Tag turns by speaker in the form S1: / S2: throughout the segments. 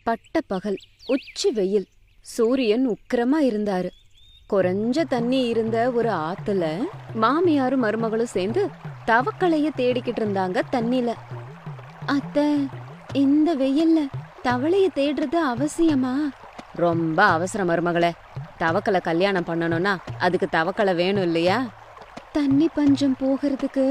S1: பட்ட பகல், உச்சி வெயில், சூரியன் உக்கிரமா இருந்தாரு. குறைஞ்ச தண்ணி இருந்த ஒரு ஆத்துல மாமியாரும் மருமகளும் சேர்ந்து தவக்களைய தேடிக்கிட்டு இருந்தாங்க தண்ணில. அத்த, இந்த வெயில்ல தவளைய தேடுறது அவசியமா? ரொம்ப அவசரம் மருமகளே. தவக்கலை கல்யாணம் பண்ணணும்னா அதுக்கு தவக்கலை வேணும் இல்லையா? தண்ணி பஞ்சம் போகிறதுக்கு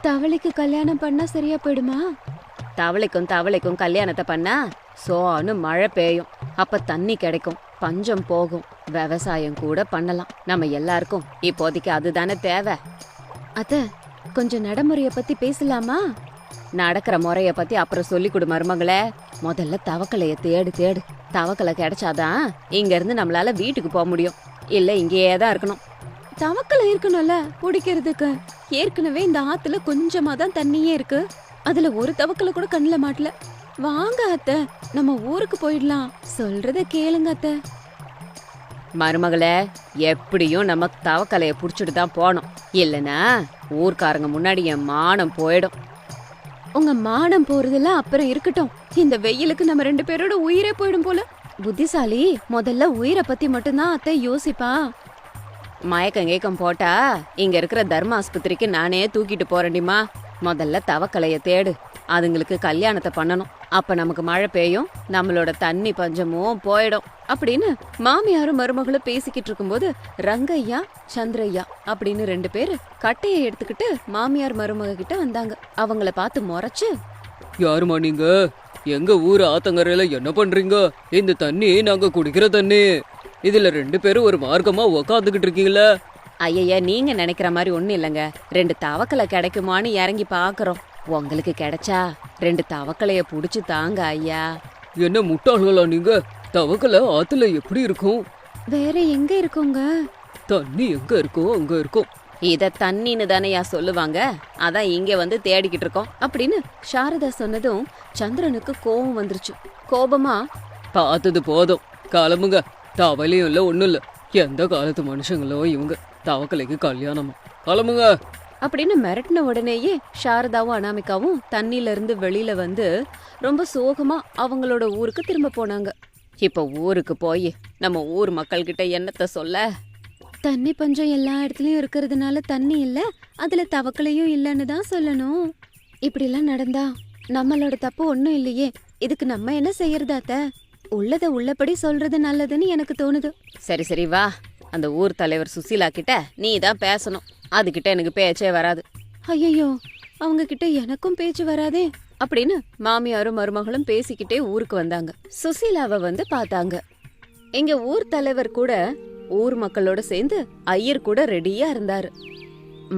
S1: தவளைக்கு கல்யாணம் பண்ணா சரியா போயிடுமா? தவளைக்கும் கல்யாணத்தை பண்ணா சோன்னு மழை பெய்யும். அப்ப தண்ணி கிடைக்கும், பஞ்சம் போகும், விவசாயம் கூட பண்ணலாம். நம்ம எல்லாருக்கும் இப்போதைக்கு அதுதானே தேவை. அத்த, கொஞ்சம் நடைமுறைய பத்தி பேசலாமா? நடக்கிற முறைய பத்தி அப்புறம் சொல்லி கொடு மருமகளே. முதல்ல தவக்கலைய தேடு. தவக்கலை கிடைச்சாதான் இங்க இருந்து நம்மளால வீட்டுக்கு போக முடியும். இல்ல இங்கேயே தான் இருக்கணும். தவக்கலை இருக்கணும்ல குடிக்கிறதுக்கு. ஏற்கனவே இந்த ஆத்துல கொஞ்சமா தான் தண்ணியே இருக்கு. அதுல ஒரு தவக்கலை கூட கண்ணுல மாட்டல. வாங்க அத்த, நம்ம ஊருக்கு போயிடலாம். சொல்றத கேளுங்க அத்த. மருமகளே, எப்படியும் நம்ம தவக்கலைய புடிச்சிட்டு தான் போனோம். இல்லனா ஊர்க்காரங்க முன்னாடி என் மானம் போயிடும். உங்க மானம் போறதெல்லாம் அப்புறம் இருக்கட்டும். இந்த வெயிலுக்கு நம்ம 2 பேரோட உயிரே போயிடும் போல. புத்திசாலி முதல்ல உயிரை பத்தி மட்டும்தான் அத்தை யோசிப்பா. மயக்கம் போட்டா இங்க இருக்கிற தர்ம ஆஸ்பத்திரிக்கு நானே தூக்கிட்டு போறேன்டிமா. முதல்ல தவக்கலைய தேடு. அதுங்களுக்கு கல்யாணத்தை பண்ணணும். அப்ப நமக்கு மழை பெய்யும், நம்மளோட தண்ணி பஞ்சமும் போயிடும் அப்படின்னு மாமியாரும் மருமகளும் பேசிக்கிட்டு இருக்கும்போது ரங்கையா சந்திரையா அப்படின்னு 2 பேரு கட்டையை எடுத்துக்கிட்டு மாமியார் மருமக கிட்ட வந்தாங்க. அவங்கள பார்த்து முறைச்சு,
S2: யாருமா நீங்க? எங்க ஊர் ஆத்தங்கரையில என்ன பண்றீங்க? இந்த தண்ணி நாங்க குடிக்கிற தண்ணி. இதுல 2 பேரும் ஒரு மார்க்கமா உக்காந்துக்கிட்டு இருக்கீங்களா?
S1: ஐயா, நீங்க நினைக்கிற மாதிரி ஒண்ணு இல்லைங்க. 2 தவக்கலை கிடைக்குமான்னு இறங்கி பாக்குறோம். உங்களுக்கு கிடைச்சா 2 தவக்கலைய புடிச்சு தாங்க ஐயா.
S2: என்ன முட்டாள்களா நீங்க? தவக்கலை ஆத்துல எப்படி இருக்கும்?
S1: வேற எங்க இருக்குங்க?
S2: தண்ணி எங்க இருக்கோ அங்க இருக்கும்.
S1: இத தண்ணின்னு தானையா சொல்லுவாங்க. அதான் இங்க வந்து தேடிக்கிட்டு இருக்கோம் அப்படின்னு சாரதா சொன்னதும் சந்திரனுக்கு கோபம் வந்துருச்சு. கோபமா,
S2: பார்த்தது போதும், கிளம்புங்க. தவலையும் இல்ல ஒண்ணும் இல்ல. எந்த காலத்து மனுஷங்களோ இவங்க. தவக்கலைக்கு கல்யாணமா? கிளம்புங்க
S1: அப்படின்னு மிரட்டின உடனேயே சாரதாவும் அனாமிகாவும் தண்ணில இருந்து வெளியில வந்து ரொம்ப சோகமா அவங்களோட ஊருக்கு திரும்ப போனாங்க. இப்ப ஊருக்கு போய் நம்ம ஊர் மக்கள் கிட்ட என்னத்த சொல்ல? தண்ணி பஞ்சம் எல்லா இடத்துலயும் இருக்கிறதுனால தண்ணி இல்ல, அதுல தவக்கலையும் இல்லன்னு தான் சொல்லணும். இப்படி எல்லாம் நடந்தா நம்மளோட தப்பு ஒண்ணும் இல்லையே. இதுக்கு நம்ம என்ன செய்யறதாத்த? உள்ளத உள்ளபடி சொல்றது நல்லதுன்னு எனக்கு தோணுது. சரி வா, அந்த ஊர் தலைவர் சுசீலா கிட்ட நீ தான் பேசணும். அதுகிட்ட எனக்கு பேச்சே வராது. ஐயோ, அவங்க கிட்ட எனக்கும் பேச்சு வராதே அப்படின்னு மாமியாரும் மருமகளும் பேசிக்கிட்டே ஊருக்கு வந்தாங்க. சுசீலாவை வந்து பார்த்தாங்க. எங்க ஊர் தலைவர் கூட ஊர் மக்களோட சேர்ந்து ஐயர் கூட ரெடியா இருந்தாரு.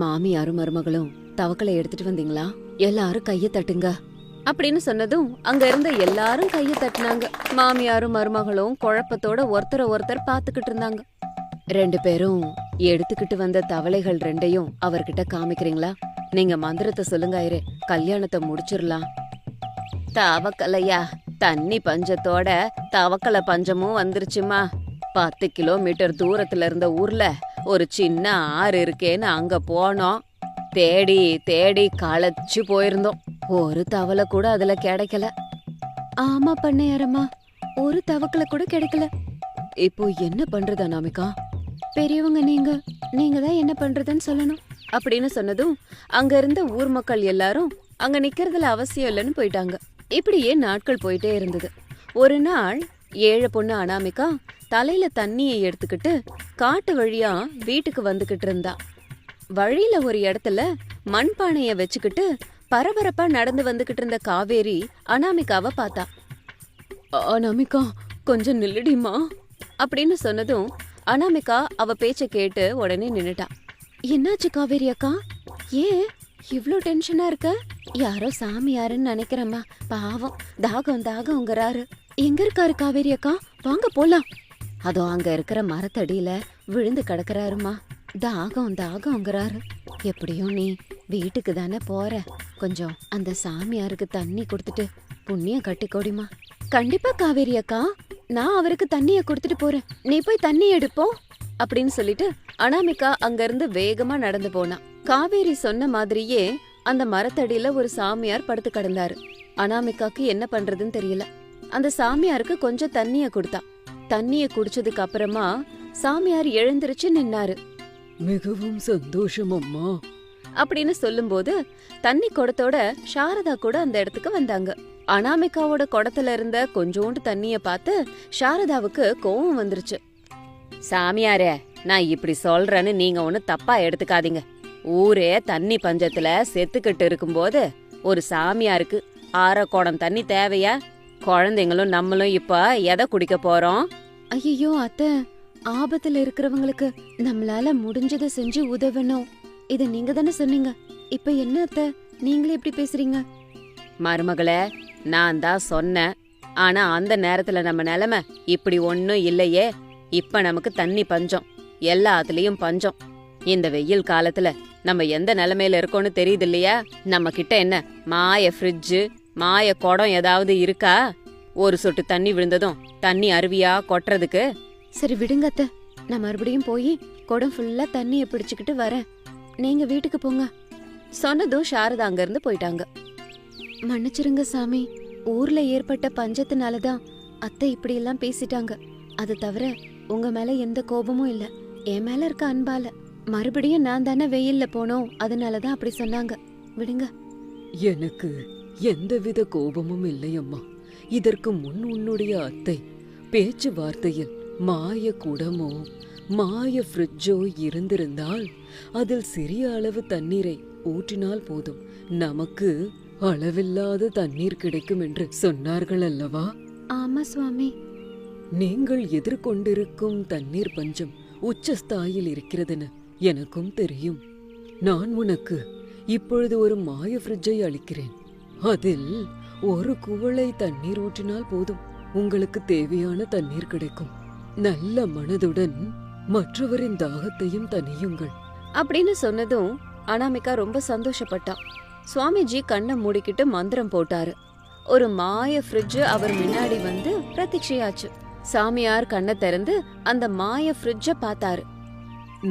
S1: மாமியாரும் மருமகளும் தவக்கலை எடுத்துட்டு வந்தீங்களா? எல்லாரும் கைய தட்டுங்க அப்படின்னு சொன்னதும் அங்க இருந்த எல்லாரும் கைய தட்டினாங்க. மாமியாரும் மருமகளும் குழப்பத்தோட ஒருத்தர் பாத்துக்கிட்டு இருந்தாங்க. 2 பேரும் எடுத்துக்கிட்டு வந்த தவளைகள் 2ஐயும் அவர்கிட்ட காமிக்கிறீங்களா? நீங்க மந்திரத்தை சொல்லுங்க ஐயரே, கல்யாணத்தை முடிச்சிடலாம். தவக்கலையா? தண்ணி பஞ்சத்தோட தவக்கலை பஞ்சமும் வந்துருச்சுமா. 10 கிலோமீட்டர் தூரத்துல இருந்த ஊர்ல ஒரு சின்ன ஆறு இருக்கேன்னு அங்க போனோம். தேடி களைச்சு போயிருந்தோம். ஒரு தவளை கூட அதுல கிடைக்கல. ஆமா பண்ணையாரம்மா, ஒரு தவக்கலை கூட கிடைக்கல. இப்போ என்ன பண்றது அனாமிகா? பெரியவங்க நீங்க தான் என்ன பண்றதுன்னு சொல்லணும் அப்படின்னு சொன்னதும் அங்க இருந்த ஊர் மக்கள் எல்லாரும் அங்க நிக்கிறதுல அவசியம் இல்லைன்னு போயிட்டாங்க. இப்படியே நாட்கள் போயிட்டே இருந்தது. ஒரு நாள் ஏழை பொண்ணு அனாமிகா தலையில தண்ணியை எடுத்துக்கிட்டு காட்டு வழியா வீட்டுக்கு வந்துகிட்டு இருந்தா. வழியில ஒரு இடத்துல மண்பானைய வச்சுக்கிட்டு பரபரப்பா நடந்து வந்துகிட்டு இருந்த காவேரி அனாமிகாவை பார்த்தா. அனாமிகா, கொஞ்சம் நில்லுடிமா அப்படின்னு சொன்னதும் அனாமிகா அவ பேச்ச கேட்டு உடனே நின்னுட்டா. என்னாச்சு காவேரி அக்கா? ஏன் இவ்ளோ டென்ஷனா இருக்க? யாரோ சாமியாருன்னு நினைக்கிறேம்மா. பாவம், தாகம்ங்கிறாரு. எங்க இருக்காரு காவேரி அக்கா? வாங்க போலாம். அதோ அங்க இருக்கிற மரத்தடியில விழுந்து கிடக்குறாருமா. தாகம்ங்கிறாரு. எப்படியும் நீ வீட்டுக்கு தானே போற, கொஞ்சம் அந்த சாமியாருக்கு தண்ணி கொடுத்துட்டு புண்ணியம் கட்டிக்கோடிமா. கண்டிப்பா காவேரி அக்கா, நான் அவருக்கு தண்ணிய கொடுத்துட்டு போறேன். நீ போய் தண்ணி எடுப்போம் அப்படின்னு சொல்லிட்டு அனாமிகா அங்க இருந்து வேகமா நடந்து போனா. காவேரி சொன்ன மாதிரியே அந்த மரத்தடியில ஒரு சாமியார் படுத்து கிடந்தாரு. அனாமிகாக்கு என்ன பண்றதுன்னு தெரியல. அந்த சாமியாருக்கு கொஞ்சம் தண்ணிய கொடுத்தா. தண்ணிய குடிச்சதுக்கு அப்புறமா சாமியார் எழுந்திருச்சு நின்னாரு.
S2: மிகவும் சந்தோஷம் அம்மா.
S1: அப்படின்னு சொல்லும்போது தண்ணி குடத்தோட சாரதா கூட அந்த இடத்துக்கு வந்தாங்க. அனாமிகாவோட குடத்துல இருந்த கொஞ்சோண்டு தண்ணிய பார்த்து சாரதாவுக்கு கோவம் வந்துருச்சு. சாமியாரே, நான் இப்படி சொல்றேன்னு நீங்க ஒண்ணு தப்பா எடுத்துக்காதீங்க. ஊரே தண்ணி பஞ்சத்துல செத்துக்கிட்டு இருக்கும்போது ஒரு சாமியாருக்கு அரை குடம் தண்ணி தேவையா? குழந்தைங்களும் நம்மளும் இப்ப எதை குடிக்க போறோம்? ஐயோ அத்தை, ஆபத்துல இருக்கிறவங்களுக்கு நம்மளால முடிஞ்சதை செஞ்சு உதவணும். இத நீங்க தானே சொன்னீங்க. இப்ப என்ன அத்தை, நீங்களே இப்படி பேசுறீங்க? மருமகளே, நான் தான் சொன்னேன். ஆனா அந்த நேரத்துல நம்ம நிலைமை இப்படி ஒன்னும் இல்லையே. இப்ப நமக்கு தண்ணி பஞ்சம், எல்லாத்துலயும் பஞ்சம். இந்த வெயில் காலத்துல நம்ம எந்த நிலைமையில இருக்கோம்னு தெரியுது இல்லையா? நம்ம கிட்ட என்ன மாய ஃப்ரிட்ஜ், மாய குடம் ஏதாவது இருக்கா? ஒரு சொட்டு தண்ணி விழுந்ததும் தண்ணி அருவியா கொட்டுறதுக்கு. சரி விடுங்க அத்தை, நான் மறுபடியும் போய் குடம் ஃபுல்லா தண்ணிய பிடிச்சுக்கிட்டு வரேன். நீங்க வீட்டுக்கு போங்க. சொன்னதும் சாரதா அங்க இருந்து போயிட்டாங்க. மன்னிச்சிருங்க சாமி, ஊர்ல ஏற்பட்ட பஞ்சத்தினாலதான் அத்தை இப்படி எல்லாம் பேசிட்டாங்க. அது தவிர உங்க மேல எந்த கோபமும் இல்ல, என் மேல இருக்க அன்பால. மறுபடியும் நான் தானே வெயில்ல போனோம், அதனாலதான் அப்படி சொன்னாங்க. விடுங்க.
S2: எனக்கு எந்தவித கோபமும் இல்லையம்மா. இதற்கு முன் உன்னுடைய அத்தை பேச்சுவார்த்தையில் மாய குடமோ மாய ஃப்ரிட்ஜோ இருந்திருந்தால் அதில் சிறிய அளவு தண்ணீரை ஊற்றினால் போதும், நமக்கு அளவில்லாத தண்ணீர் கிடைக்கும் என்று சொன்னார்கள் அல்லவா?
S1: ஆமா சுவாமி.
S2: நீங்கள் எதிர்கொண்டிருக்கும் தண்ணீர் பஞ்சம் உச்சஸ்தாயில் இருக்கிறதுன்னு எனக்கும் தெரியும். நான் உனக்கு இப்பொழுது ஒரு மாய ஃப்ரிட்ஜை அளிக்கிறேன். அதில் ஒரு குவளை தண்ணீர் ஊற்றினால் போதும், உங்களுக்கு தேவையான தண்ணீர் கிடைக்கும். நல்ல மனதுடன் மற்றவரின் தாகத்தையும் தணியுங்கள்.
S1: அப்படின்னு சொன்னதும் அனாமிகா ரொம்ப சந்தோஷப்பட்டா. சுவாமிஜி கண்ணை மூடிக்கிட்டு மந்திரம் போட்டாரு. ஒரு மாய ஃப்ரிட்ஜ் அவர் முன்னாடி வந்து பிரத்யட்சையாச்சு. சாமியார் கண்ணை திறந்து அந்த மாய ஃப்ரிட்ஜ பார்த்தாரு.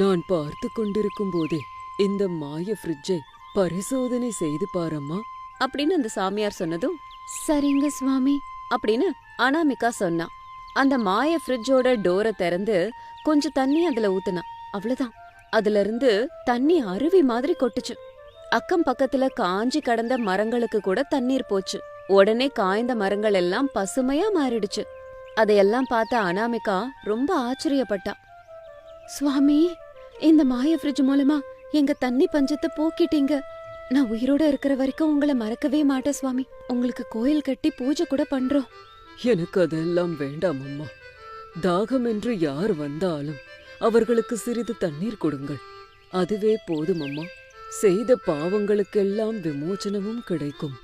S2: நான் பார்த்து கொண்டிருக்கும் போதே இந்த மாய ஃப்ரிட்ஜை பரிசோதனை செய்து பாரம்மா
S1: அப்படின்னு அந்த சாமியார் சொன்னதும் சரிங்க சுவாமி அப்படின்னு அனாமிகா சொன்னா. அந்த மாய ஃப்ரிட்ஜோட டோரை திறந்து கொஞ்சம் தண்ணி அதுல ஊத்துனா. அவ்வளவுதான், அதுல இருந்து தண்ணி அருவி மாதிரி கொட்டுச்சு. அக்கம் பக்கத்துல காஞ்சி கடந்த மரங்களுக்கு கூட தண்ணீர் போச்சு. உடனே காய்ந்த மரங்கள் எல்லாம் பசுமையா மாறிடுச்சு. அதையெல்லாம் பார்த்த அனாமிகா ரொம்ப ஆச்சரியப்பட்டா. சுவாமி, இந்த மாய ஃப்ரிட்ஜ் மூலமா எங்க தண்ணி பஞ்சத்தை போக்கிட்டீங்க. நான் உயிரோட இருக்கிற வரைக்கும் உங்களை மறக்கவே மாட்டேன் சுவாமி. உங்களுக்கு கோயில் கட்டி பூஜை கூட பண்றோம்.
S2: எனக்கு அதெல்லாம் வேண்டாம் அம்மா. தாகம் என்று யார் வந்தாலும் அவர்களுக்கு சிறிது தண்ணீர் கொடுங்கள், அதுவே போதும் அம்மா. செய்த பாவங்களுக்கெல்லாம் விமோச்சனமும் கிடைக்கும்.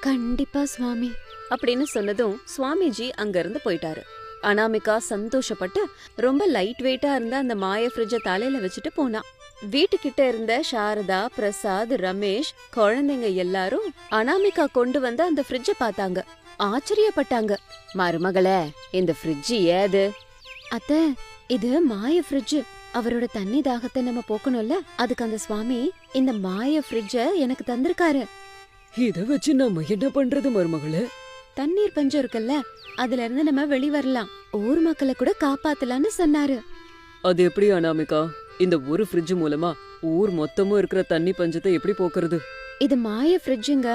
S1: கண்டிப்பா சுவாமி அப்படின்னு சொன்னதும் சுவாமிஜி அங்க இருந்து போயிட்டாரு. அனாமிகா சந்தோஷப்பட்டு ரொம்ப லைட் வெயிட்டா இருந்த அந்த மாய ஃப்ரிட்ஜ தலையில வச்சுட்டு போனா. வீட்டுக்கிட்ட இருந்த சாரதா, பிரசாத், ரமேஷ், குழந்தைங்க எல்லாரும் அனாமிகா கொண்டு வந்த அந்த ஃப்ரிட்ஜ பார்த்தாங்க. ஆச்சரியப்பட்டாங்க. மருமகளே, இந்த ஃப்ரிட்ஜ் ஏது? அத்த, இது மாய ஃப்ரிட்ஜ். அவரோட தண்ணி தாகத்தை நம்ம போக்கணும்ல, அதுக்கு அந்த சுவாமி இந்த மாய ஃப்ரிட்ஜ எனக்கு தந்திருக்காரு.
S2: இத வச்சு நம்ம என்ன பண்றது மருமகளே?
S1: தண்ணீர் பஞ்சம் இருக்குல்ல, அதுல இருந்து நம்ம வெளி வரலாம், ஊர் மக்களை கூட காப்பாத்தலாம்னு சொன்னாரு.
S2: அது எப்படி அனாமிகா? இந்த ஒரு ஃப்ரிட்ஜ் மூலமா ஊர் மொத்தமும் இருக்கிற தண்ணி பஞ்சத்தை எப்படி போக்குறது?
S1: இது மாய ஃப்ரிட்ஜுங்க.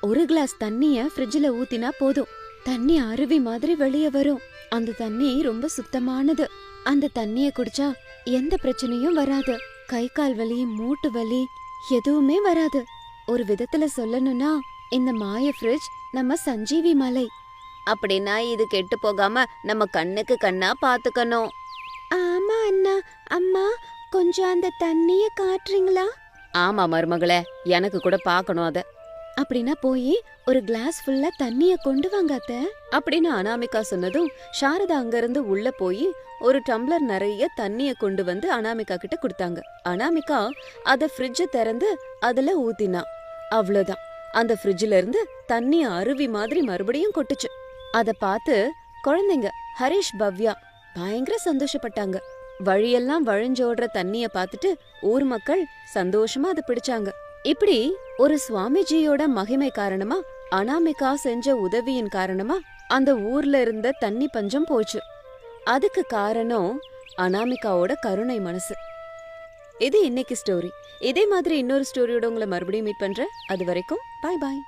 S1: ஒரு கிளாஸ் தண்ணிய ஃப்ரிட்ஜ்ல ஊத்தினா போதும், தண்ணி அருவி மாதிரி வெளியே வரும். அந்த தண்ணி ரொம்ப சுத்தமானது. அந்த தண்ணிய குடிச்சா எந்த பிரச்சனையும் வராது. கை கால் வலி, மூட்டு வலி எதுவுமே வராது. ஒரு விதத்துல சொல்லணும்னா இந்த மாய ஃப்ரிட்ஜ் நம்ம சஞ்சீவி மலை. அப்படின்னா இது கெட்டு போகாம நம்ம கண்ணுக்கு கண்ணா பாத்துக்கணும். ஆமா அண்ணா. அம்மா, கொஞ்சம் அந்த தண்ணிய காட்டுறீங்களா? ஆமா மருமகளே, எனக்கு கூட பாக்கணும் அத. அப்படின்னா போய் ஒரு கிளாஸ் ஃபுல்லா தண்ணிய கொண்டு வாங்க அத்தை அப்படின்னு அனாமிகா சொன்னதும் சாரதா அங்க இருந்து உள்ள போய் ஒரு டம்ளர் நிறைய தண்ணிய கொண்டு வந்து அனாமிகா கிட்ட கொடுத்தாங்க. அனாமிகா அத ஃப்ரிட்ஜ திறந்து அதுல ஊத்தினா. அவ்வளவுதான், அந்த ஃப்ரிட்ஜ்ல இருந்து தண்ணி அருவி மாதிரி மறுபடியும் கொட்டுச்சு. அத பார்த்து குழந்தைங்க ஹரிஷ், பவ்யா பயங்கர சந்தோஷப்பட்டாங்க. வழியெல்லாம் வழிஞ்சோடுற தண்ணிய பார்த்துட்டு ஊர் மக்கள் சந்தோஷமா அதை பிடிச்சாங்க. இப்படி ஒரு சுவாமிஜியோட மகிமை காரணமா, அனாமிகா செஞ்ச உதவியின் காரணமா அந்த ஊர்ல இருந்த தண்ணி பஞ்சம் போச்சு. அதுக்கு காரணம் அனாமிகாவோட கருணை மனசு. இது இன்னைக்கு ஸ்டோரி. இதே மாதிரி இன்னொரு ஸ்டோரியோட உங்களை மறுபடியும் மீட் பண்றேன். அது வரைக்கும் பாய் பாய்.